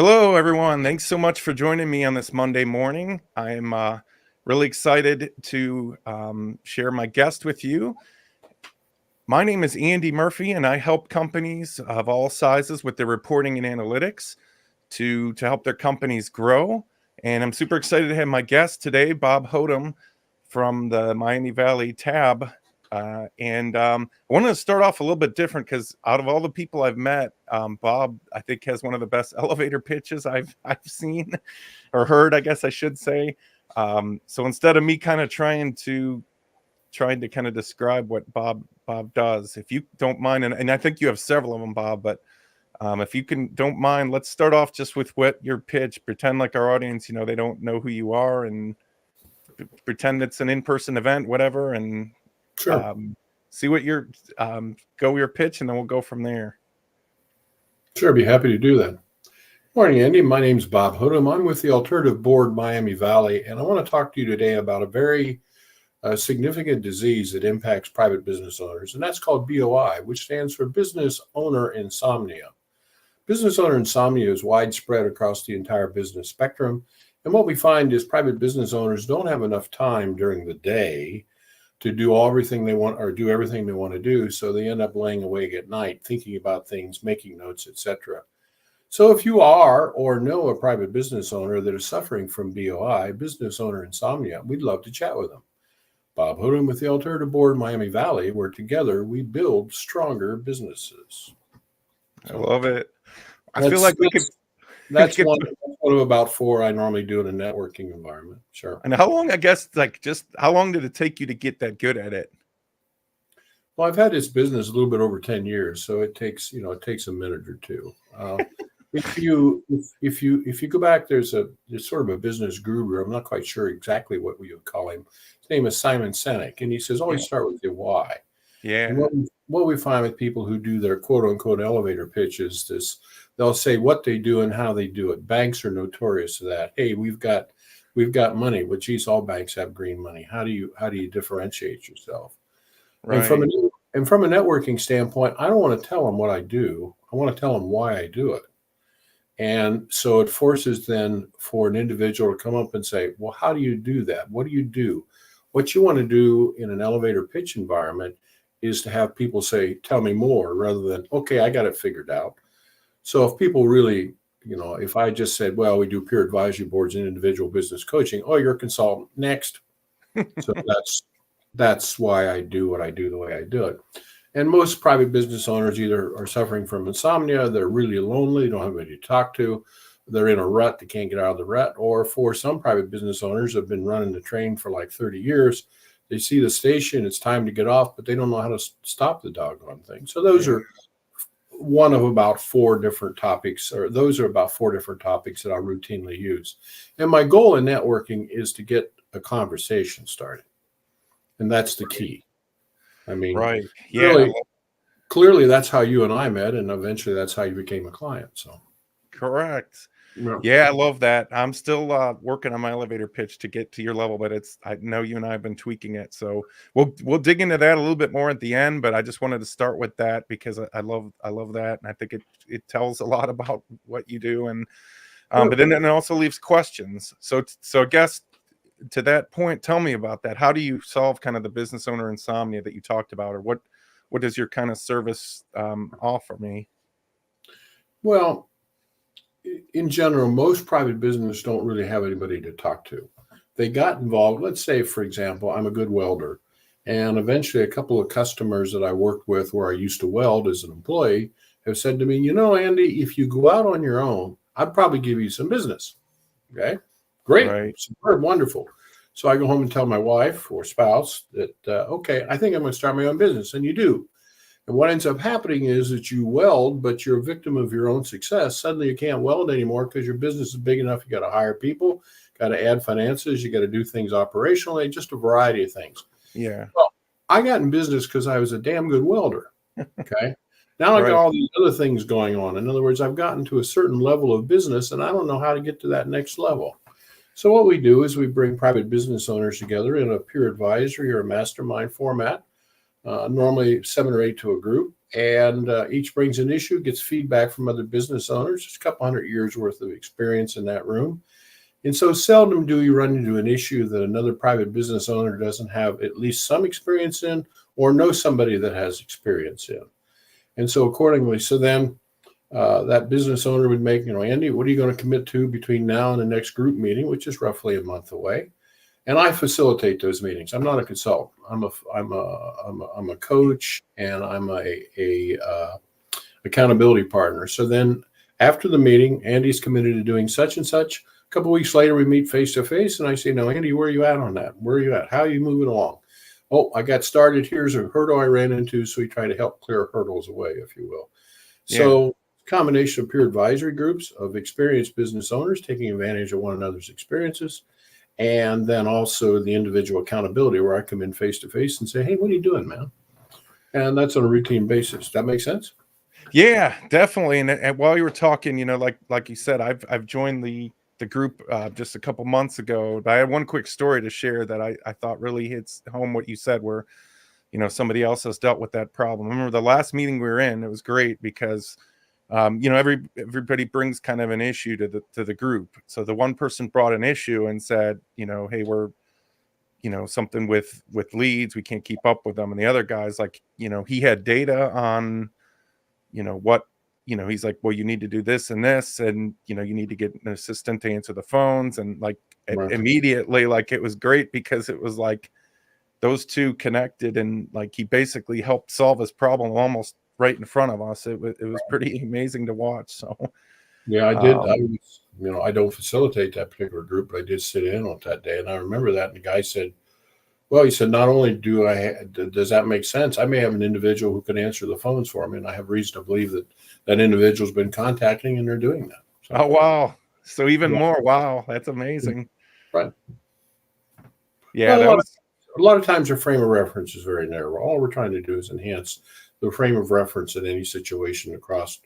Hello, everyone. Thanks so much for joining me on this Monday morning. I'm really excited to share my guest with you. My name is Andy Murphy, and I help companies of all sizes with their reporting and analytics to help their companies grow. And I'm super excited to have my guest today, Bob Hothem from the Miami Valley Tab. I wanted to start off a little bit different because out of all the people I've met, Bob, I think, has one of the best elevator pitches I've seen or heard, I guess I should say. So instead of me kind of trying to kind of describe what Bob does, if you don't mind, and I think you have several of them, Bob, but if you don't mind, let's start off just with what your pitch. Pretend like our audience, they don't know who you are, and pretend it's an in-person event, whatever, and Sure. See what your pitch, and then we'll go from there. Sure, be happy to do that. Morning, Andy. My name's Bob Hothem. I'm with the Alternative Board Miami Valley, and I want to talk to you today about a very significant disease that impacts private business owners, and that's called BOI, which stands for Business Owner Insomnia. Business owner insomnia is widespread across the entire business spectrum, and what we find is private business owners don't have enough time during the day to do everything they want or do everything they want to do. So they end up laying awake at night, thinking about things, making notes, etc. So if you are or know a private business owner that is suffering from BOI, business owner insomnia, we'd love to chat with them. Bob Hothem with the Alternative Board Miami Valley, where together we build stronger businesses. I love it. I feel like we could. That's one of about four I normally do in a networking environment. Sure. And how long, I guess, just how long did it take you to get that good at it? Well, I've had this business a little bit over 10 years, so it takes a minute or two. If you go back, there's sort of a business guru. I'm not quite sure exactly what we would call him. His name is Simon Sinek, and he says always start with your why. Yeah. And what we find with people who do their quote unquote elevator pitches, they'll say what they do and how they do it. Banks are notorious for that. Hey, we've got money. Well, geez, all banks have green money. How do you differentiate yourself? Right. And from a networking standpoint, I don't want to tell them what I do. I want to tell them why I do it. And so it forces then for an individual to come up and say, well, how do you do that? What do you do? What you want to do in an elevator pitch environment is to have people say, tell me more, rather than, okay, I got it figured out. So if people really, if I just said, well, we do peer advisory boards and individual business coaching, oh, you're a consultant, next. So that's why I do what I do the way I do it. And most private business owners either are suffering from insomnia, they're really lonely, don't have anybody to talk to, they're in a rut, they can't get out of the rut, or for some private business owners have been running the train for like 30 years. They see the station, it's time to get off, but they don't know how to stop the doggone thing. So those are one of about four different topics, or those are about four different topics that I routinely use. And my goal in networking is to get a conversation started. And that's the key. I mean, right. Yeah. Clearly that's how you and I met, and eventually that's how you became a client. So correct. Yeah, I love that. I'm still working on my elevator pitch to get to your level, but I know you and I have been tweaking it. So we'll dig into that a little bit more at the end, but I just wanted to start with that because I love that. And I think it tells a lot about what you do. And but then it also leaves questions. So I guess to that point, tell me about that. How do you solve kind of the business owner insomnia that you talked about, or what does your kind of service offer me? Well, in general, most private businesses don't really have anybody to talk to. They got involved. Let's say, for example, I'm a good welder, and eventually a couple of customers that I worked with where I used to weld as an employee have said to me, Andy, if you go out on your own, I'd probably give you some business. Okay, great, right. Superb, wonderful. So I go home and tell my wife or spouse that, okay, I think I'm going to start my own business, and you do. And what ends up happening is that you weld, but you're a victim of your own success. Suddenly you can't weld anymore because your business is big enough. You got to hire people, got to add finances, you got to do things operationally, just a variety of things. Yeah. Well, I got in business because I was a damn good welder. Okay. Now I got all these other things going on. In other words, I've gotten to a certain level of business and I don't know how to get to that next level. So what we do is we bring private business owners together in a peer advisory or a mastermind format. normally 7 or 8 to a group, and each brings an issue, gets feedback from other business owners. It's a couple hundred years worth of experience in that room. And so seldom do you run into an issue that another private business owner doesn't have at least some experience in or know somebody that has experience in. And so accordingly, so then that business owner would make, Andy, what are you going to commit to between now and the next group meeting, which is roughly a month away? And I facilitate those meetings. I'm not a consultant. I'm a coach, and I'm a accountability partner. So then after the meeting, Andy's committed to doing such and such. A couple of weeks later, we meet face to face, and I say, "No, Andy, where are you at on that? Where are you at? How are you moving along?" "Oh, I got started. Here's a hurdle I ran into." So we try to help clear hurdles away, if you will. So combination of peer advisory groups of experienced business owners taking advantage of one another's experiences, and then also the individual accountability where I come in face to face and say, "Hey, what are you doing, man?" And that's on a routine basis. That makes sense? Yeah, definitely. And while you were talking, like you said, I've joined the group just a couple months ago. But I had one quick story to share that I thought really hits home what you said, where somebody else has dealt with that problem. I remember the last meeting we were in, it was great because everybody brings kind of an issue to the group. So the one person brought an issue and said, hey, we're something with leads, we can't keep up with them. And the other guy's like, he had data on what, he's like, well, you need to do this and this, and you need to get an assistant to answer the phones. And like Right. immediately, like, it was great because it was like those two connected, and like he basically helped solve his problem almost right in front of us. It was pretty amazing to watch. So Yeah, I did. um, I don't facilitate that particular group, but I did sit in on that day, and I remember that. And the guy said, "Well," he said, "not only does that make sense, I may have an individual who can answer the phones for me, and I have reason to believe that that individual's been contacting, and they're doing that." So, oh wow, so even yeah, more, wow, that's amazing. right. Yeah, Well, that was a lot of times your frame of reference is very narrow. All we're trying to do is enhance the frame of reference in any situation across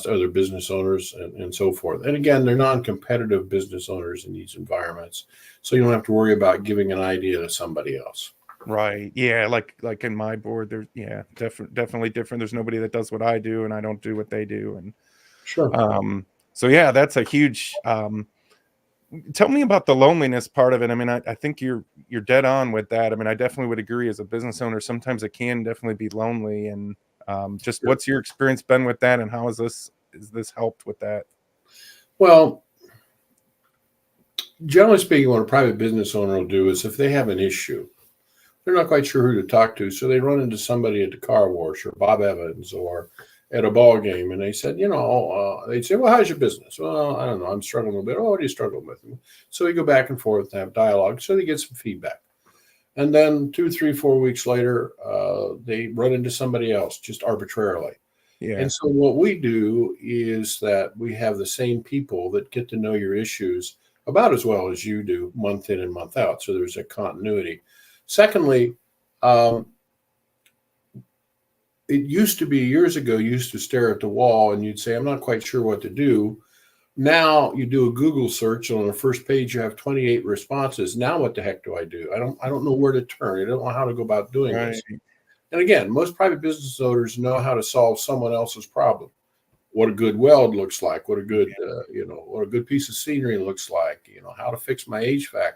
other business owners and so forth. And again, they're non-competitive business owners in these environments, so you don't have to worry about giving an idea to somebody else. right. Yeah, like in my board, there's definitely different. There's nobody that does what I do, and I don't do what they do. And Sure. so yeah, that's a huge tell me about the loneliness part of it. I mean, I think you're dead on with that. I mean, I definitely would agree as a business owner, sometimes it can definitely be lonely. And just Sure. what's your experience been with that, and how is this helped with that? Well, generally speaking, what a private business owner will do is if they have an issue, they're not quite sure who to talk to, so they run into somebody at the car wash or Bob Evans or at a ball game, and they said, they'd say, "Well, how's your business?" "Well, I don't know. I'm struggling a little bit." "Oh, what are you struggling with?" So we go back and forth and have dialogue, so they get some feedback. And then 2, 3, 4 weeks later, they run into somebody else just arbitrarily. Yeah. And so what we do is that we have the same people that get to know your issues about as well as you do month in and month out. So there's a continuity. Secondly, um, it used to be years ago, you used to stare at the wall and you'd say, "I'm not quite sure what to do." Now you do a Google search, and on the first page you have 28 responses. Now what the heck do I do? I don't know where to turn. I don't know how to go about doing Right. this. And again, most private business owners know how to solve someone else's problem. What a good weld looks like, what a good, what a good piece of scenery looks like, how to fix my HVAC,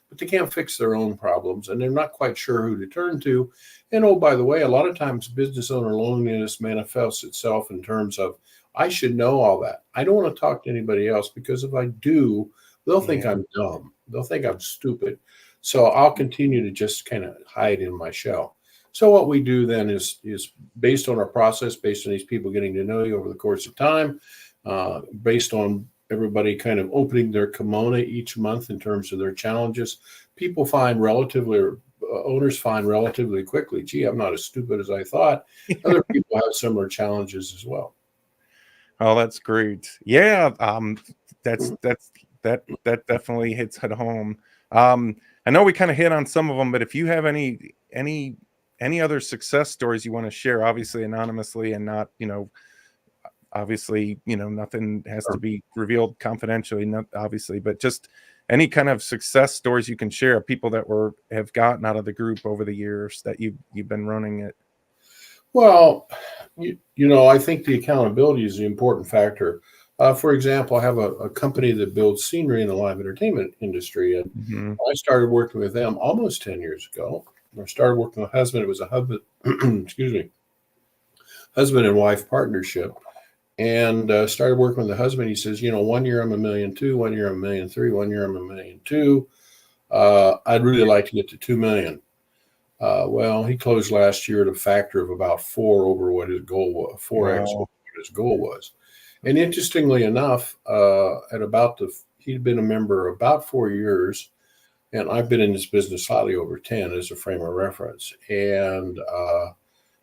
but they can't fix their own problems, and they're not quite sure who to turn to. And oh, by the way, a lot of times business owner loneliness manifests itself in terms of, I should know all that. I don't want to talk to anybody else because if I do, they'll think Yeah. I'm dumb. They'll think I'm stupid. So I'll continue to just kind of hide in my shell. So what we do then is based on our process, based on these people getting to know you over the course of time, based on everybody kind of opening their kimono each month in terms of their challenges. People find owners find relatively quickly, "Gee, I'm not as stupid as I thought." Other people have similar challenges as well. Oh, that's great. Yeah, that definitely hits at home. I know we kind of hit on some of them, but if you have any other success stories you want to share, obviously anonymously and not, obviously, nothing has to Sure. be revealed confidentially, not obviously, but just any kind of success stories you can share of people that have gotten out of the group over the years that you've been running it. Well, I think the accountability is the important factor. For example, I have a company that builds scenery in the live entertainment industry, and Mm-hmm. I started working with them almost 10 years ago. I started working with a husband. It was a husband, excuse me, husband and wife partnership, and started working with the husband. He says, 1 year I'm $1.2 million, 1 year I'm $1.3 million, 1 year I'm $1.2 million. I'd really like to get to $2 million. Well, he closed last year at a factor of about 4 over what his goal was, 4x Wow. what his goal was. And interestingly enough, he'd been a member about 4 years, and I've been in this business slightly over 10 as a frame of reference. And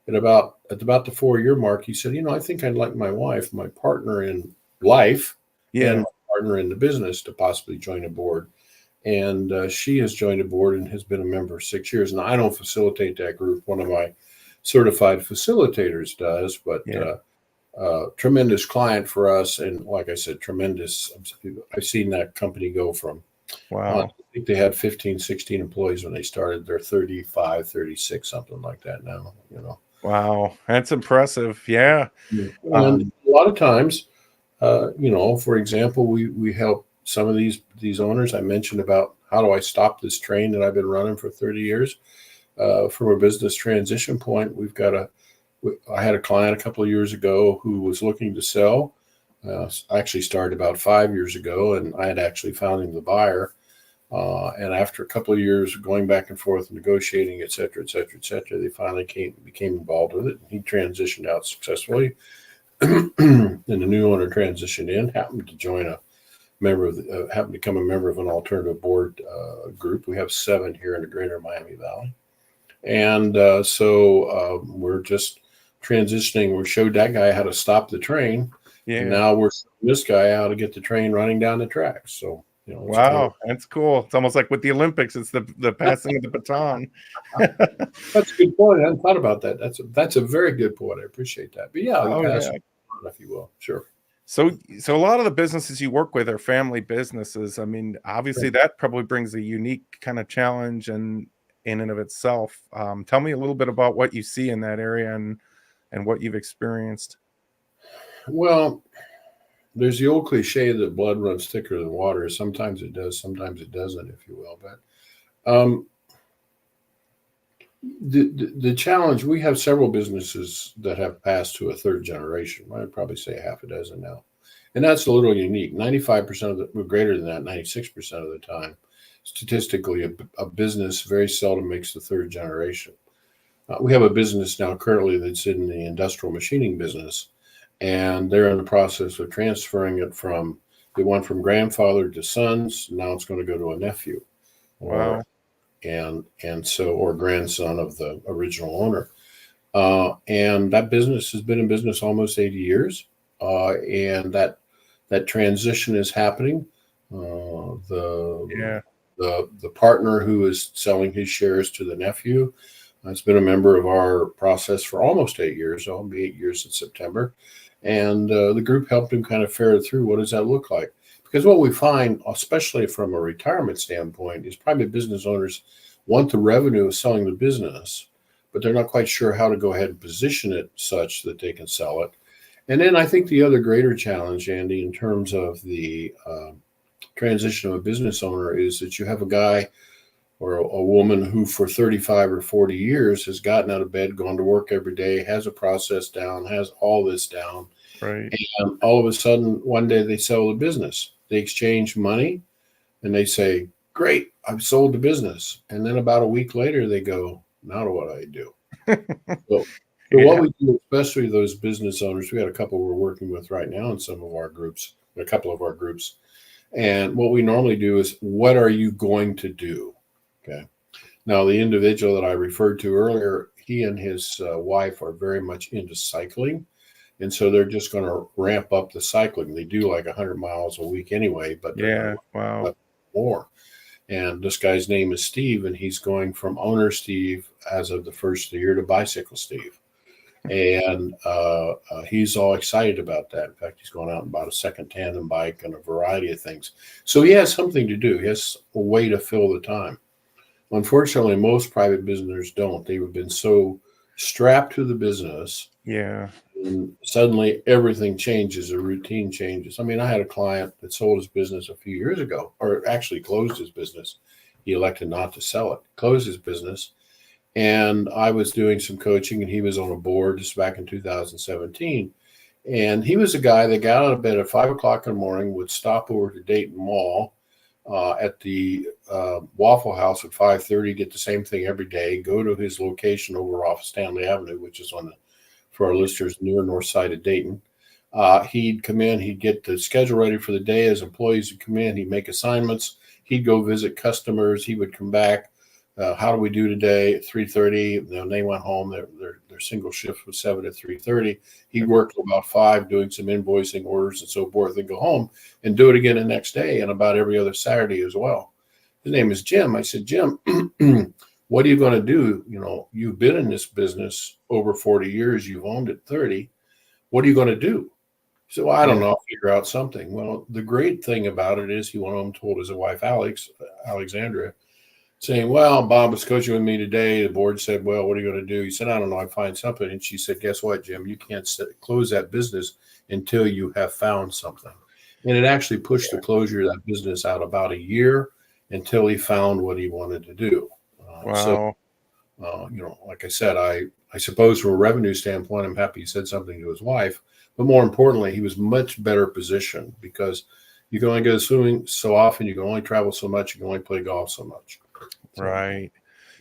at about the 4-year mark, he said, I think I'd like my wife, my partner in life, Yeah. and my partner in the business to possibly join a board. And she has joined a board and has been a member for 6 years. And I don't facilitate that group. One of my certified facilitators does, but Yeah. Tremendous client for us. And like I said, tremendous. I've seen that company go from, I Wow. think they had 15, 16 employees when they started. They're 35, 36, something like that now, Wow. That's impressive. Yeah. And a lot of times, for example, we help some of these owners. I mentioned about how do I stop this train that I've been running for 30 years. From a business transition point, I had a client a couple of years ago who was looking to sell. I actually started about 5 years ago, and I had actually found him the buyer. And after a couple of years of going back and forth, negotiating, et cetera, they finally became involved with it. He transitioned out successfully. And the new owner transitioned in, happened to become a member of an alternative board group. We have 7 here in the greater Miami Valley. And so we're just transitioning. We showed that guy how to stop the train. Yeah. And now we're showing this guy how to get the train running down the tracks. So, it's wow. That's cool. It's almost like with the Olympics, it's the passing of the baton. That's a good point. I hadn't thought about that. That's a very good point. I appreciate that. But yeah, the pass, if you will. Sure. So a lot of the businesses you work with are family businesses. I mean, obviously that probably brings a unique kind of challenge in and of itself. Tell me a little bit about what you see in that area and what you've experienced. Well, there's the old cliche that blood runs thicker than water. Sometimes it does, sometimes it doesn't, if you will. But the challenge, we have several businesses that have passed to a third generation. I'd probably say half a dozen now. And that's a little unique. 95% of the, greater than that, 96% of the time, statistically, a business very seldom makes the third generation. We have a business now currently that's in the industrial machining business, and they're in the process of transferring it they went from grandfather to sons. Now it's going to go to a nephew. Wow. Or grandson of the original owner. And that business has been in business almost 80 years. And that transition is happening. The partner who is selling his shares to the nephew has been a member of our process for almost 8 years. So it'll be 8 years in September. And the group helped him kind of ferret through what does that look like? Because what we find, especially from a retirement standpoint, is private business owners want the revenue of selling the business, but they're not quite sure how to go ahead and position it such that they can sell it. And then I think the other greater challenge, Andy, in terms of the transition of a business owner is that you have a guy or a woman who for 35 or 40 years has gotten out of bed, gone to work every day, has a process down, has all this down. Right. And all of a sudden, one day they sell the business. They exchange money and they say, great, I've sold the business. And then about a week later, they go, now what do I do? So what we do, especially those business owners, we had a couple we're working with right now in some of our groups, a couple of our groups. And what we normally do is, what are you going to do? Okay. Now, the individual that I referred to earlier, he and his wife are very much into cycling. And so they're just going to ramp up the cycling. They do like 100 miles a week anyway, but they're wow, more. And this guy's name is Steve, and he's going from owner Steve as of the first of the year to bicycle Steve. And he's all excited about that. In fact, he's going out and bought a second tandem bike and a variety of things. So he has something to do. He has a way to fill the time. Unfortunately, most private businesses don't. They've been so strapped to the business, Yeah. and suddenly everything changes, the routine changes. I mean, I had a client that sold his business a few years ago, or actually closed his business. He elected not to sell it, closed his business. And I was doing some coaching, and he was on a board just back in 2017. And he was a guy that got out of bed at 5 o'clock in the morning, would stop over to Dayton Mall at the Waffle House at 5:30, get the same thing every day, go to his location over off Stanley Avenue, which is on the, for our listeners, near north side of Dayton. He'd come in, he'd get the schedule ready for the day. His employees would come in, he'd make assignments, he'd go visit customers, he would come back. How do we do today? At 3:30. Then they went home. Their single shift was 7 to 3:30. He worked till about 5, doing some invoicing orders and so forth, and go home and do it again the next day, and about every other Saturday as well. His name is Jim. I said, Jim, what are you going to do? You know, you've been in this business over 40 years. You've owned it 30. What are you going to do? So well, I don't know. I'll figure out something. Well, the great thing about it is one of them told his wife, Alexandra, saying, well, Bob was coaching with me today. The board said, well, what are you going to do? He said, I don't know. I'd find something. And she said, guess what, Jim? You can't close that business until you have found something. And it actually pushed the closure of that business out about a year until he found what he wanted to do. Wow. You know, like I said, I suppose from a revenue standpoint, I'm happy he said something to his wife. But more importantly, he was much better positioned because you can only go swimming so often. You can only travel so much. You can only play golf so much. So, right.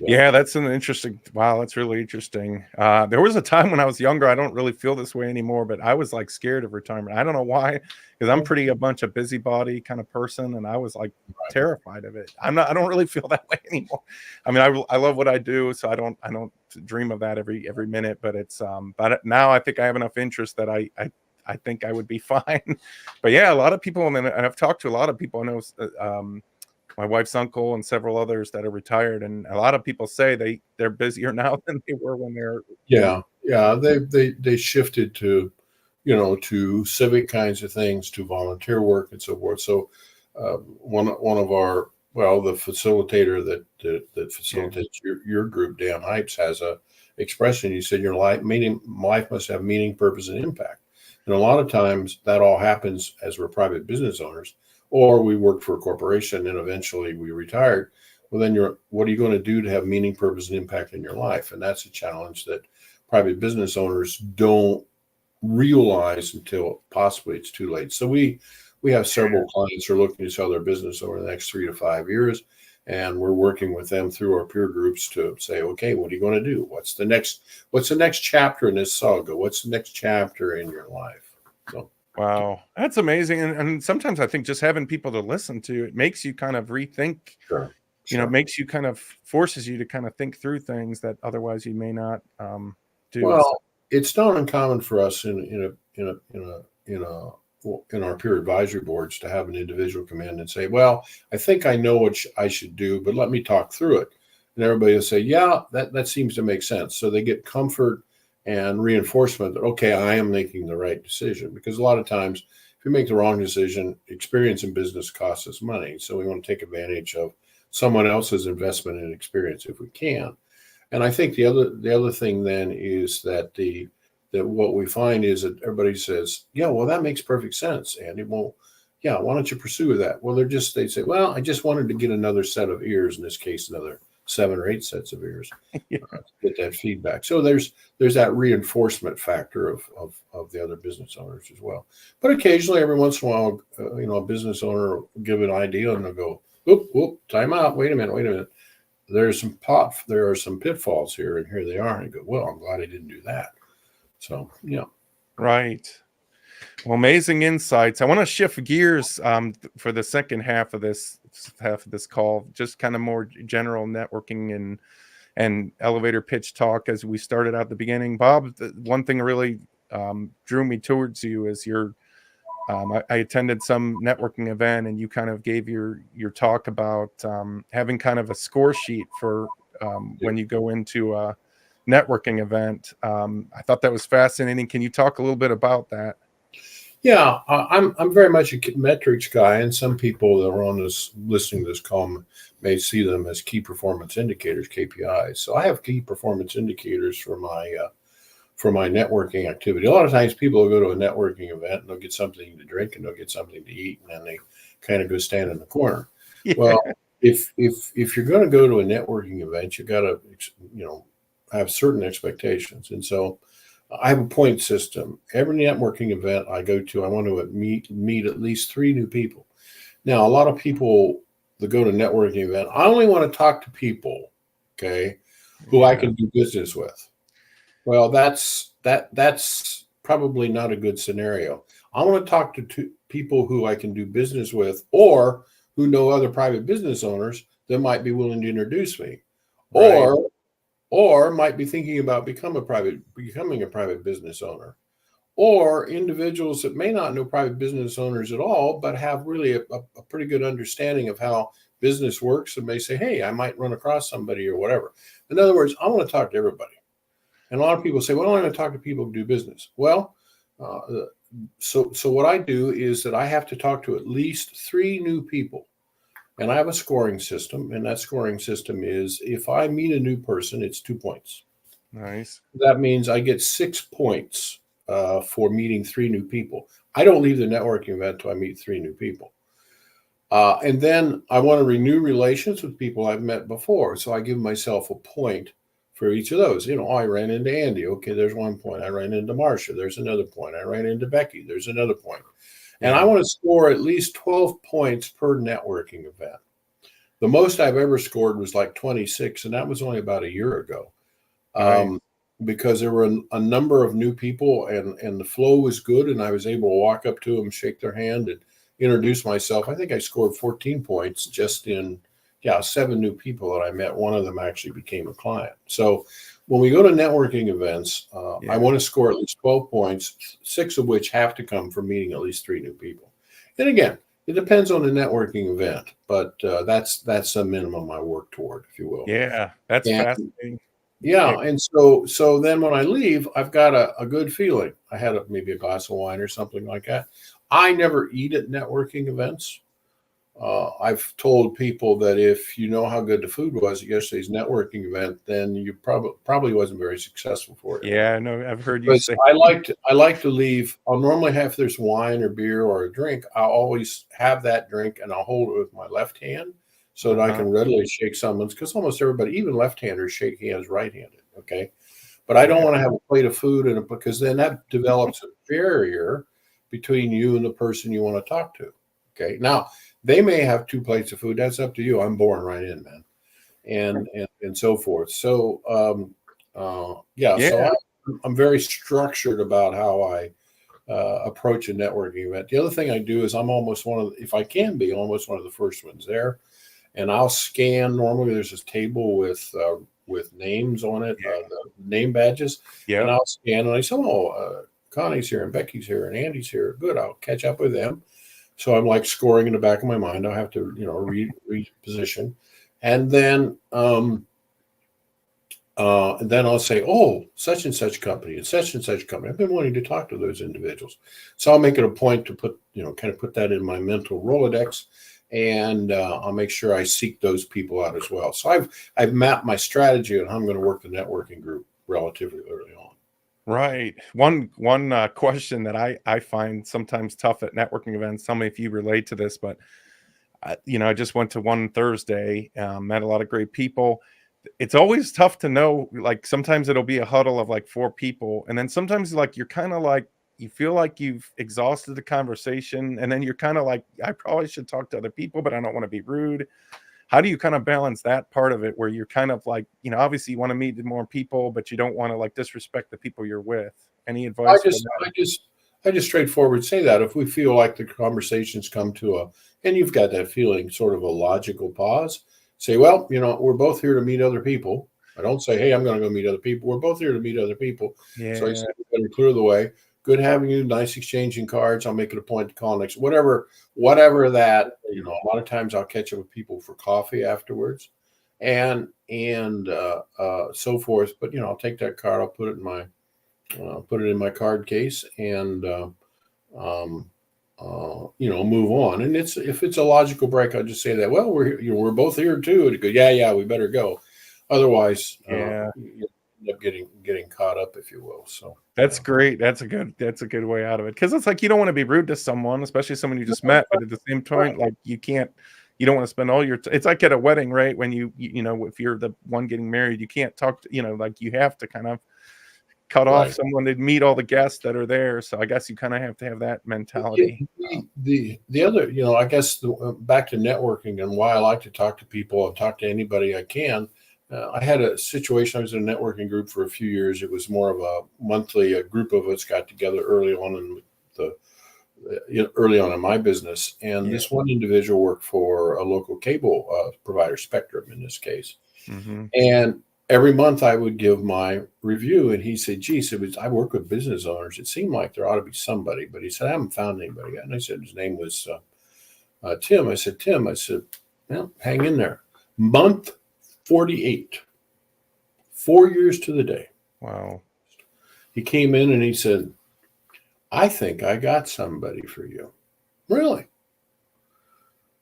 Yeah, that's an interesting. Wow, that's really interesting. There was a time when I was younger. I don't really feel this way anymore, but I was like scared of retirement. I don't know why, because I'm pretty a bunch of busybody kind of person, and I was like terrified of it. I'm not. I don't really feel that way anymore. I mean, I love what I do, so I don't dream of that every minute. But it's but now I think I have enough interest that I think I would be fine. But yeah, a lot of people, and I've talked to a lot of people. I know. My wife's uncle and several others that are retired, and a lot of people say they're busier now than they were when they're they shifted to, you know, to civic kinds of things, to volunteer work and so forth. So one of our, well, the facilitator that facilitates your group, Dan Hypes, has a expression. You said your life must have meaning, purpose, and impact. And a lot of times that all happens as we're private business owners, or we worked for a corporation and eventually we retired. Well, then what are you going to do to have meaning, purpose, and impact in your life? And that's a challenge that private business owners don't realize until possibly it's too late. So we have several clients who are looking to sell their business over the next 3 to 5 years. And we're working with them through our peer groups to say, okay, what are you going to do? What's the next chapter in this saga? What's the next chapter in your life? So, wow, that's amazing. And sometimes I think just having people to listen to, it makes you kind of rethink, sure. you know, it makes you kind of forces you to kind of think through things that otherwise you may not do. Well, it's not uncommon for us in our peer advisory boards to have an individual come in and say, well, I think I know what I should do, but let me talk through it. And everybody will say, yeah, that seems to make sense. So they get comfort and reinforcement that, okay, I am making the right decision. Because a lot of times, if you make the wrong decision, experience in business costs us money. So we want to take advantage of someone else's investment and experience if we can. And I think the other thing then is that what we find is that everybody says, yeah, well, that makes perfect sense, Andy. Well, yeah, why don't you pursue that? Well, they say, well, I just wanted to get another set of ears, in this case, another 7 or 8 sets of ears, to get that feedback. So there's that reinforcement factor of the other business owners as well. But occasionally, every once in a while, a business owner will give an idea and they'll go, whoop, time out. Wait a minute. There are some pitfalls here, and here they are. And I go, well, I'm glad I didn't do that. So, yeah. Right. Well, amazing insights. I want to shift gears for the second half of this call, just kind of more general networking and elevator pitch talk as we started out at the beginning. Bob, one thing really drew me towards you is I attended some networking event, and you kind of gave your talk about having kind of a score sheet for when you go into networking event. I thought that was fascinating. Can you talk a little bit about that? Yeah, I'm very much a metrics guy, and some people that are on this listening to this call may see them as key performance indicators, KPIs. So I have key performance indicators for my networking activity. A lot of times people will go to a networking event and they'll get something to drink and they'll get something to eat, and then they kind of go stand in the corner. Yeah. Well, if you're going to go to a networking event, you got to have certain expectations, and so I have a point system. Every networking event I go to, I want to meet at least 3 new people. Now, a lot of people that go to networking event, I only want to talk to people, okay, who I can do business with. Well, that's probably not a good scenario. I want to talk to people who I can do business with, or who know other private business owners that might be willing to introduce me, Right. or might be thinking about becoming a private business owner, or individuals that may not know private business owners at all, but have really a pretty good understanding of how business works, and may say, hey, I might run across somebody or whatever. In other words, I want to talk to everybody. And a lot of people say, well, I'm going to talk to people who do business. Well, so what I do is that I have to talk to at least 3 new people. And I have a scoring system, and that scoring system is, if I meet a new person, it's 2 points. Nice. That means I get 6 points for meeting 3 new people. I don't leave the networking event until I meet 3 new people. And then I want to renew relations with people I've met before. So I give myself a point for each of those. I ran into Andy. Okay, there's 1 point. I ran into Marcia. There's another point. I ran into Becky. There's another point. And I want to score at least 12 points per networking event. The most I've ever scored was like 26, and that was only about a year ago. Nice. Because there were a number of new people, and the flow was good, and I was able to walk up to them, shake their hand, and introduce myself. I think I scored 14 points just in 7 new people that I met. One of them actually became a client. So when we go to networking events, I want to score at least 12 points, 6 of which have to come from meeting at least 3 new people. And again, it depends on the networking event, but that's a minimum I work toward, if you will. Yeah, that's fascinating. Yeah, and so then when I leave, I've got a good feeling. I had maybe a glass of wine or something like that. I never eat at networking events. I've told people that if you know how good the food was at yesterday's networking event, then you probably wasn't very successful for it. Yeah, no, I've heard you Because say. I like to leave. I'll normally have, if there's wine or beer or a drink, I'll always have that drink and I'll hold it with my left hand so that I can readily shake someone's, because almost everybody, even left-handers, shake hands right-handed. Okay. But I don't want to have a plate of food in it, because then that develops a barrier between you and the person you want to talk to. Okay. Now, they may have 2 plates of food. That's up to you. I'm born right in, man. And so forth. So, so I'm very structured about how I approach a networking event. The other thing I do is I'm almost if I can be, almost one of the first ones there. And I'll scan. Normally there's this table with names on it, the name badges. Yeah. And I'll scan, and I say, Connie's here and Becky's here and Andy's here. Good. I'll catch up with them. So I'm like scoring in the back of my mind. I'll have to, reposition. And then I'll say, such and such company and such company. I've been wanting to talk to those individuals. So I'll make it a point to put that in my mental Rolodex, and I'll make sure I seek those people out as well. So I've mapped my strategy on how I'm going to work the networking group relatively early on. Right. One question that I find sometimes tough at networking events, tell me if you relate to this, but I just went to one Thursday, met a lot of great people. It's always tough to know, like sometimes it'll be a huddle of like 4 people. And then sometimes like you're kind of like, you feel like you've exhausted the conversation. And then you're kind of like, I probably should talk to other people, but I don't want to be rude. How do you kind of balance that part of it where you're kind of like, obviously you want to meet more people, but you don't want to like disrespect the people you're with? Any advice? I just straightforward say that if we feel like the conversations come to and you've got that feeling, sort of a logical pause, say, well, we're both here to meet other people. I don't say, hey, I'm going to go meet other people. We're both here to meet other people. Yeah. So I say, we better clear the way. Good having you. Nice exchanging cards. I'll make it a point to call next. Whatever that, a lot of times I'll catch up with people for coffee afterwards. and so forth. But I'll take that card, I'll put it in my card case, and move on. And if it's a logical break, I'll just say that. Well, we're both here too. And go, yeah, we better go. Otherwise, Yeah. you end up getting caught up, if you will. So That's great. That's a good way out of it. Because it's like you don't want to be rude to someone, especially someone you just met, but at the same time, like you don't want to spend all your it's like at a wedding, right? When if you're the one getting married, you can't talk to, like you have to kind of cut off someone to meet all the guests that are there. So I guess you kind of have to have that mentality. The other, I guess back to networking and why I like to talk to people and talk to anybody I can. I had a situation. I was in a networking group for a few years. It was more of a monthly. A group of us got together early on in my business, and this one individual worked for a local cable provider, Spectrum in this case. Mm-hmm. And every month I would give my review, and he said, "Geez, I work with business owners. It seemed like there ought to be somebody," but he said, "I haven't found anybody yet." And I said, his name was Tim. I said, "Tim," well, hang in there. Month 48, 4 years to the day. Wow. He came in and he said, "I think I got somebody for you." Really?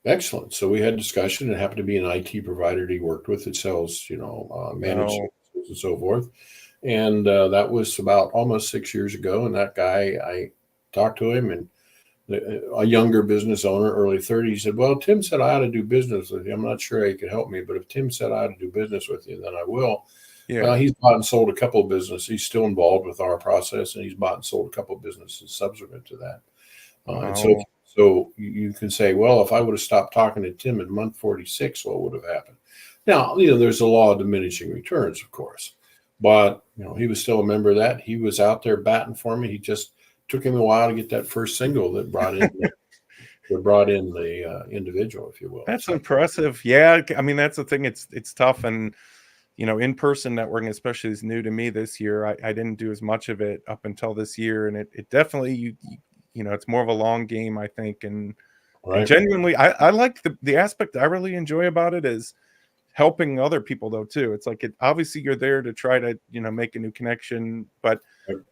Excellent. So we had a discussion. It happened to be an IT provider that he worked with that sells, managed services and so forth. And that was about almost 6 years ago. And that guy, I talked to him, and a younger business owner, early 30s, he said, "Well, Tim said I ought to do business with you. I'm not sure he could help me, but if Tim said I ought to do business with you, then I will." Yeah. Well, he's bought and sold a couple of businesses. He's still involved with our process, and he's bought and sold a couple of businesses subsequent to that. And so you can say, well, if I would have stopped talking to Tim in month 46, what would have happened? Now, there's a law of diminishing returns, of course, but he was still a member of that. He was out there batting for me. He just took him a while to get that first single that brought in the individual, if you will. That's impressive. Yeah, I mean that's the thing. It's tough, and in-person networking especially is new to me this year. I didn't do as much of it up until this year, and it definitely it's more of a long game, I think, and genuinely I like the aspect I really enjoy about it is helping other people though too. It's like obviously you're there to try to make a new connection, but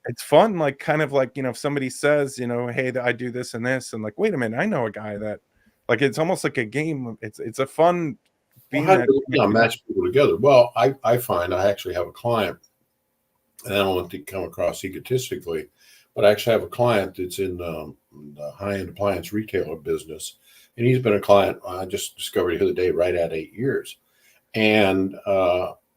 it's fun, like kind of like if somebody says hey, I do this and this, and like, wait a minute, I know a guy that, like, it's almost like a game. It's a fun being how do you match people together. Well, I find I actually have a client, and I don't want to come across egotistically, but I actually have a client that's in the high-end appliance retailer business, and he's been a client. I just discovered the other day, right at 8 years. And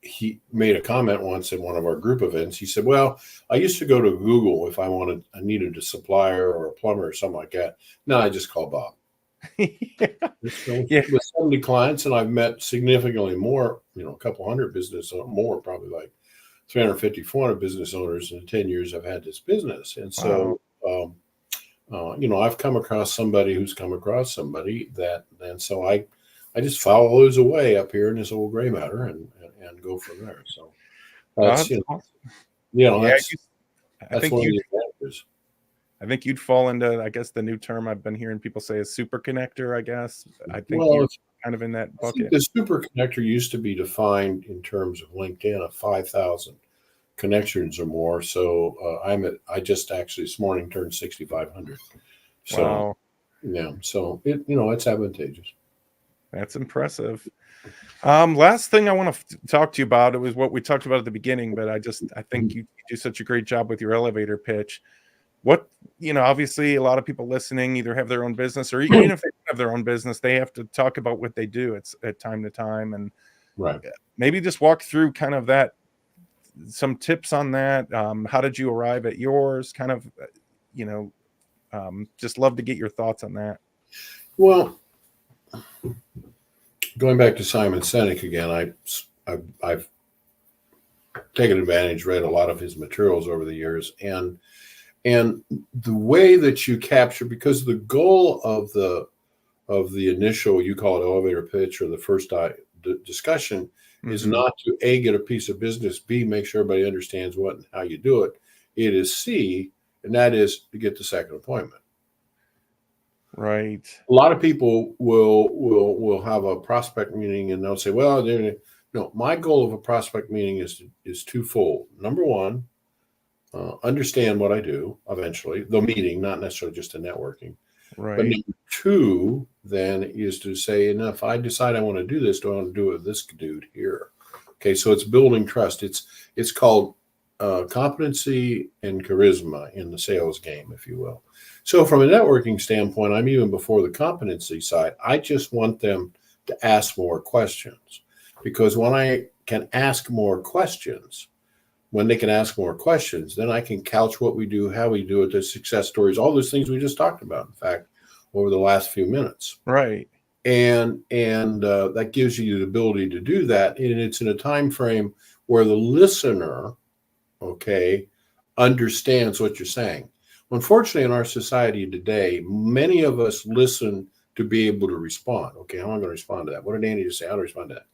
he made a comment once in one of our group events. He said, "Well, I used to go to Google if I needed a supplier or a plumber or something like that. Now I just call Bob." With 70 clients, and I've met significantly more, a couple hundred more, probably like 350, 400 business owners in the 10 years I've had this business. And so, I've come across somebody who's come across somebody and so I just follow those away up here in this old gray matter and go from there. So that's, awesome. That's one of the advantages. I think you'd fall into, I guess, the new term I've been hearing people say is super connector, I guess. I think you're kind of in that bucket. The super connector used to be defined in terms of LinkedIn of 5,000 connections or more. So I just actually this morning turned 6,500. So, wow. Yeah. So it's advantageous. That's impressive. Last thing I want to talk to you about, it was what we talked about at the beginning, but I think you do such a great job with your elevator pitch. What, obviously a lot of people listening either have their own business, or even if they have their own business, they have to talk about what they do. It's at time to time, and maybe just walk through kind of that, some tips on that. How did you arrive at yours? Kind of, just love to get your thoughts on that. Well, going back to Simon Sinek again, I've taken advantage, read a lot of his materials over the years, and the way that you capture, because the goal of the initial, you call it elevator pitch, or the first discussion, is not to A, get a piece of business, B, make sure everybody understands what and how you do it. It is C, and that is to get the second appointment. Right. A lot of people will have a prospect meeting and they'll say, well, No, my goal of a prospect meeting is twofold. Number one, understand what I do eventually, the meeting, not necessarily just a networking. But Right. number two, then, is to say, and if I decide I want to do this, do I want to do it with this dude here? Okay, so it's building trust. It's called competency and charisma in the sales game, if you will. So from a networking standpoint, I'm even before the competency side. I just want them to ask more questions, because when I can ask more questions, when they can ask more questions, then I can couch what we do, how we do it, the success stories, all those things we just talked about, in fact, over the last few minutes. Right. And that gives you the ability to do that. And it's in a time frame where the listener, okay, understands what you're saying. Unfortunately, in our society today, many of us listen to be able to respond. Okay, how am I going to respond to that? What did Andy just say? How to respond to that?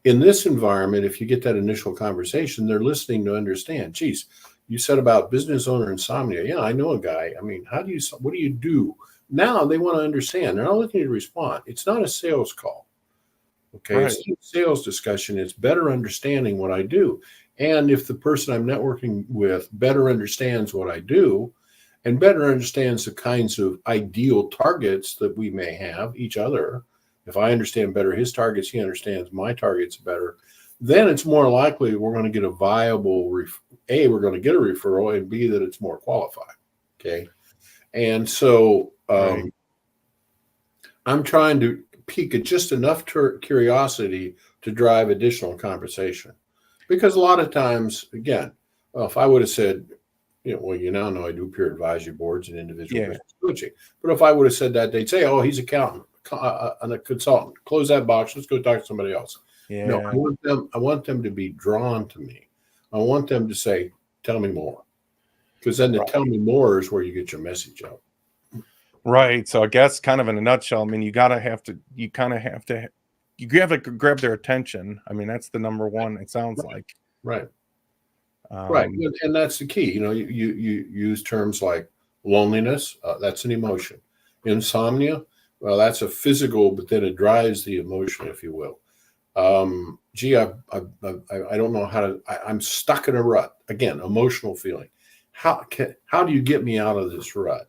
In this environment, if you get that initial conversation, they're listening to understand. Geez, you said about business owner insomnia. Yeah, I know a guy. I mean, what do you do? Now they want to understand. They're not looking to respond. It's not a sales call. Okay, Right. it's not a sales discussion. It's better understanding what I do. And if the person I'm networking with better understands what I do and better understands the kinds of ideal targets that we may have each other, if I understand better his targets, he understands my targets better, then it's more likely we're going to get a viable, we're going to get a referral, and B, that it's more qualified. Okay. And so Right. I'm trying to pique just enough curiosity to drive additional conversation. Because a lot of times, again, well, if I would have said, well, you now know I do peer advisory boards and individual Yeah. business coaching. But if I would have said that, they'd say, oh, he's accountant and a consultant. Close that box. Let's go talk to somebody else. Yeah. No, I want them to be drawn to me. I want them to say, tell me more. Because then the Right. tell me more is where you get your message out. Right. So I guess kind of in a nutshell, I mean, you kind of have to grab their attention. I mean, that's the number one, it sounds like. Right. Right. And that's the key. You use terms like loneliness. That's an emotion. Insomnia. Well, that's a physical, but then it drives the emotion, if you will. Gee, I don't know how to, I'm stuck in a rut. Again, emotional feeling. How do you get me out of this rut?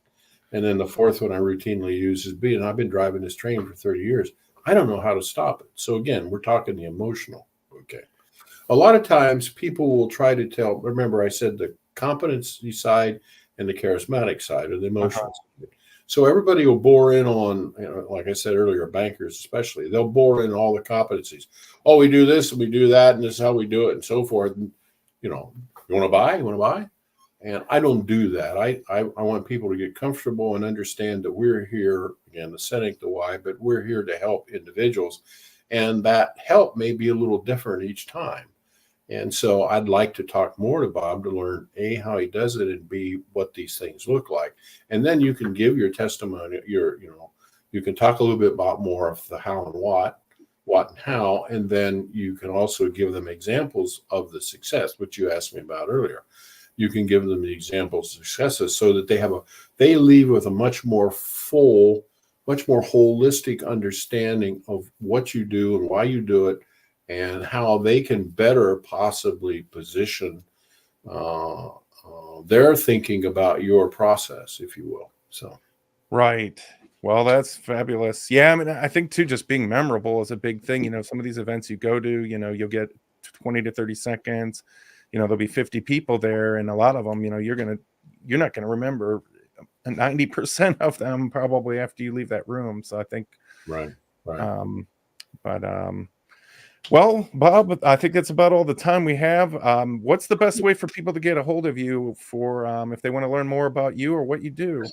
And then the fourth one I routinely use is B, and I've been driving this train for 30 years. I don't know how to stop it. So again, we're talking the emotional. Okay. A lot of times people will try to tell, remember I said the competency side and the charismatic side, or the emotional side. So everybody will bore in on, like I said earlier, bankers especially, they'll bore in all the competencies. Oh, we do this and we do that, and this is how we do it, and so forth. And, you want to buy? You want to buy? And I don't do that. I want people to get comfortable and understand that we're here, again, the setting, the why, but we're here to help individuals. And that help may be a little different each time. And so I'd like to talk more to Bob to learn A, how he does it, and B, what these things look like. And then you can give your testimony, you can talk a little bit about more of the how and what and how, and then you can also give them examples of the success, which you asked me about earlier. You can give them the examples of successes so that they leave with a much more full, much more holistic understanding of what you do and why you do it, and how they can better possibly position their thinking about your process, if you will. So, Right. Well, that's fabulous. Yeah, I mean, I think too, just being memorable is a big thing. Some of these events you go to, you'll get 20 to 30 seconds. There'll be 50 people there, and a lot of them, you're not gonna remember 90% of them probably after you leave that room. So I think, right. Well, Bob, I think that's about all the time we have. What's the best way for people to get a hold of you for if they want to learn more about you or what you do?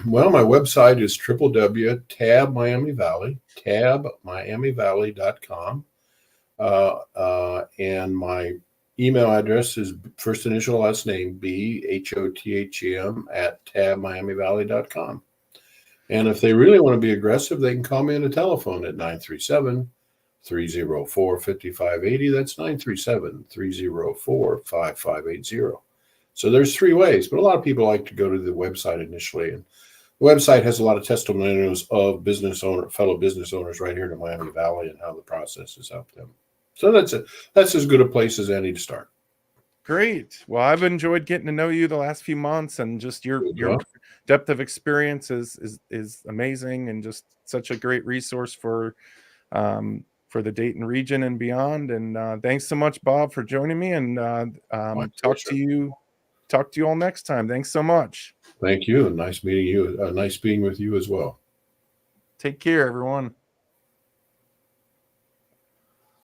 Well, my website is www.tabmiamivalley.com. And my email address is first initial last name, BHOTHEM @tabmiamivalley.com. And if they really want to be aggressive, they can call me on the telephone at 937-304-5580. That's 937-304-5580. So there's three ways, but a lot of people like to go to the website initially. And the website has a lot of testimonials of fellow business owners right here in the Miami Valley and how the process has helped them. So that's as good a place as any to start. Great. Well, I've enjoyed getting to know you the last few months, and just your depth of experience is amazing, and just such a great resource for the Dayton region and beyond. And thanks so much, Bob, for joining me. And talk to you all next time. Thanks so much. Thank you. Nice meeting you. Nice being with you as well. Take care, everyone.